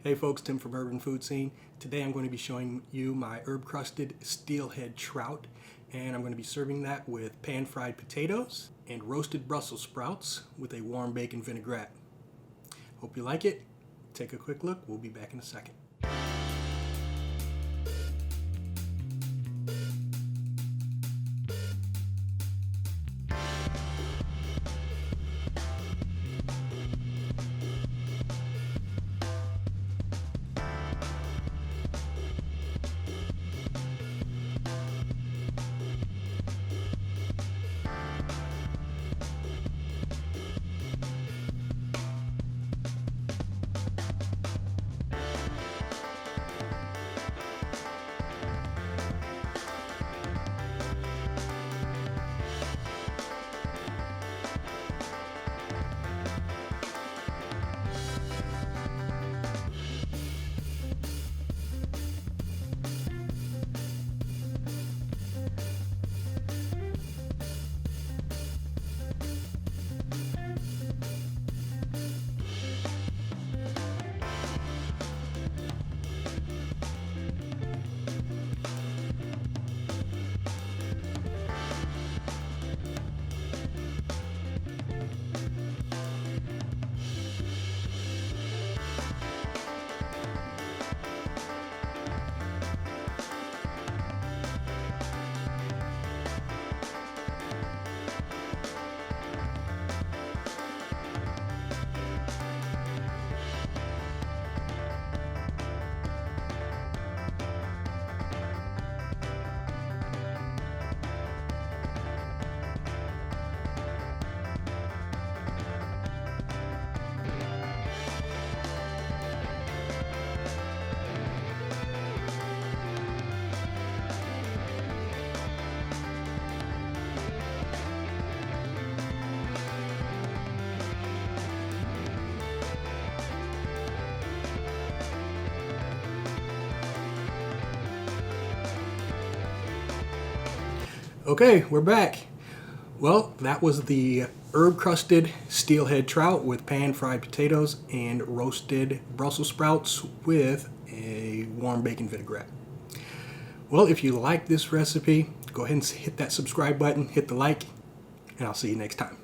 Hey folks, Tim from Urban Food Scene. Today I'm going to be showing you my herb-crusted steelhead trout, and I'm going to be serving that with pan-fried potatoes and roasted Brussels sprouts with a warm bacon vinaigrette. Hope you like it. Take a quick look. We'll be back in a second. Okay, we're back. Well, that was the herb-crusted steelhead trout with pan-fried potatoes and roasted Brussels sprouts with a warm bacon vinaigrette. Well, if you like this recipe, go ahead and hit that subscribe button, hit the like, and I'll see you next time.